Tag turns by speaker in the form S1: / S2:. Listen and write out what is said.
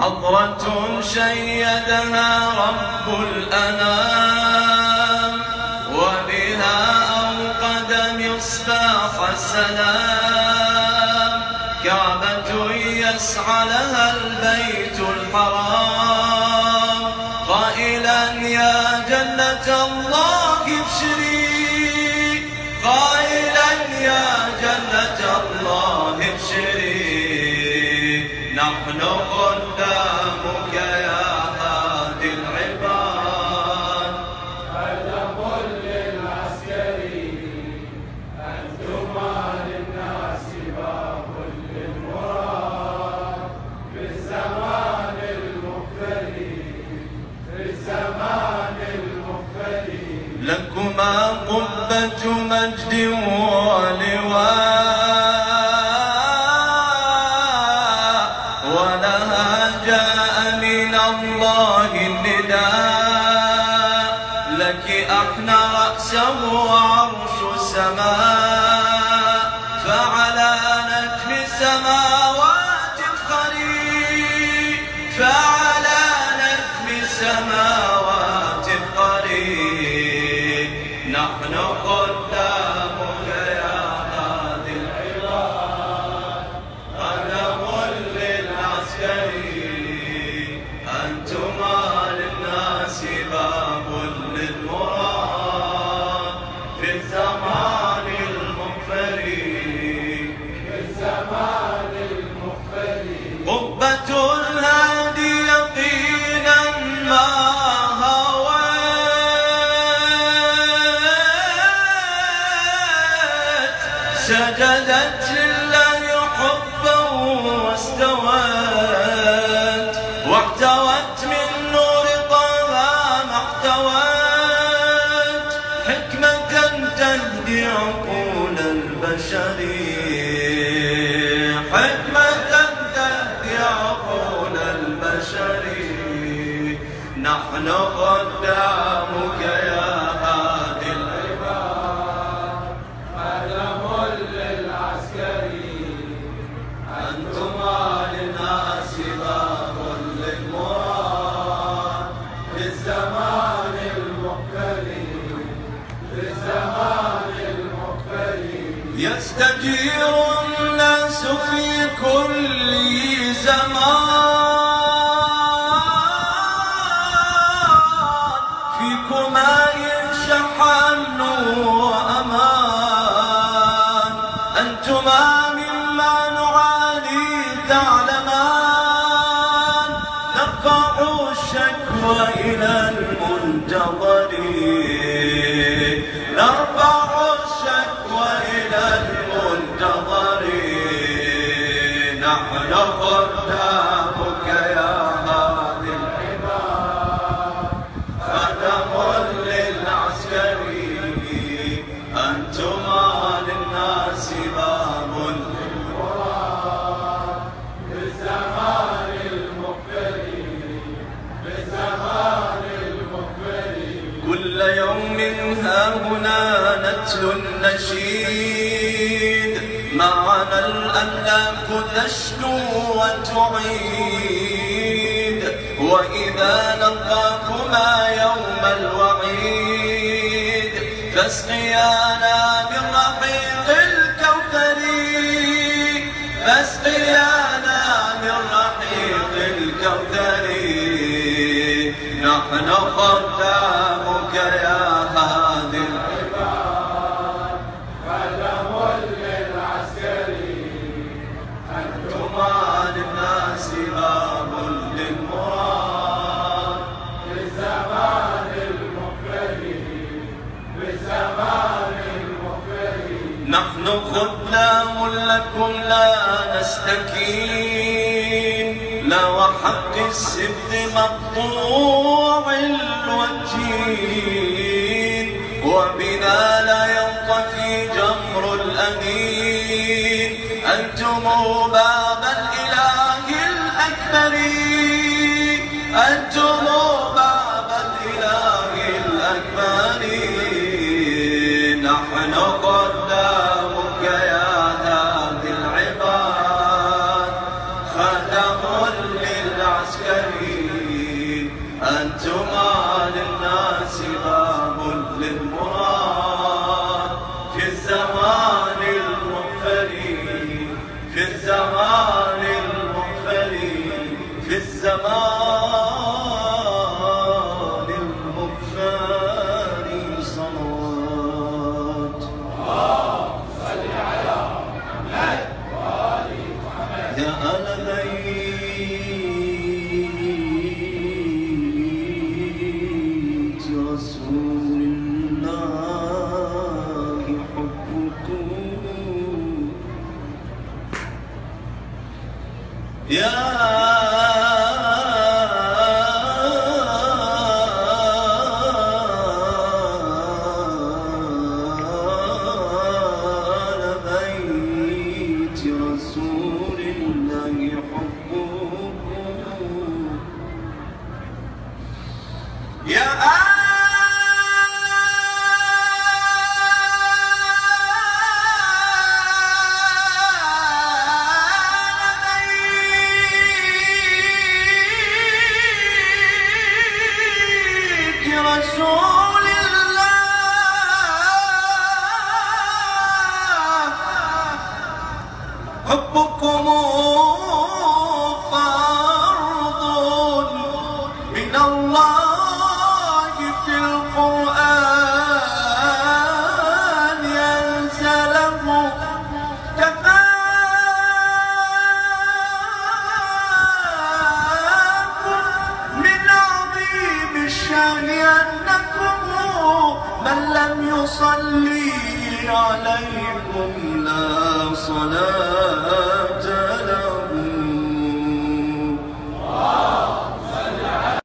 S1: حضرة شيدها رب الأنام، وبها أوقد مصباح السلام. كعبة يسعى لها البيت الحرام، قائلا يا جنة الله ابشري، قائلا يا جنة الله ابشري. نحن خدامك يا هادي العباد،
S2: قدم للعسكري أنتما للناس باب للمراد. في الزمان المختلف، في الزمان المختلف،
S1: لكما قبة مجد ولواء، ولها جاء من الله النداء. لك أحنى رأسه عرش السماء، فعلى نجم السماوات الخريق، فعلى نجم السماوات الخريق. نحن خدامك يا هادي العباد، قدم للعسكري أنتما للناس باب للمراد. في الزمان المغفري،
S2: في الزمان المختلف،
S1: قبة الهادي يقينا ما هوت، سجدت لله حبا واستوت، واحتوت من نور طه ما احتوت. حكمة تهدي عقول البشر، حكمة تهدي عقول البشر. نحن خدامك يا هادي العباد،
S2: قدم للعسكري
S1: أنتما للناس باب للمراد.
S2: في الزمان المختلف، في الزمان المختلف،
S1: يستجير الناس في كل زمان، فيكما ينشحن وأمان. أنتما مما نعاني تعلمان، نرفع الشكوى إلى المنتظر، نرفع الشكوى إلى المنتظر. نحن خدامك يا هادي العباد، قدم للعسكري أنتما للناس باب
S2: للمراد. في الزمان المختلف، في الزمان المختلف،
S1: كل يوم ها هنا نتلو النشيد، معنا الأملاك تشكو وتعيد. وإذا نلقاكما يوم الوعيد، فاسقيانا من رحيق الكوثر، فاسقيانا من رحيق الكوثر. نحن خدامك يا هادي
S2: العباد، قدم للعسكري
S1: أنتما للناس باب للمراد.
S2: في الزمان المختلف، في الزمان المختلف،
S1: نحن خدام لكم لا نستكين، لا وحق السبت مقطوع الوتين. وبنا لا ينطفي جمر الأنين، أنتم باب الإله الأكبر، أنتم باب الإله الأكبر. نحن خدامك يا هادي العباد، خدم للعسكر الزمان المغفل في الزمان المغفل صلوات.
S2: صل على محمد وآل محمد.
S1: يا آل بيت رسول الله حبكم رسول الله حبه يا رسول الله حبكم فرض من الله في القرآن ينزله كفاكم من عظيم الشأن أنكم من لم يصلي عليكم لا صلاة له.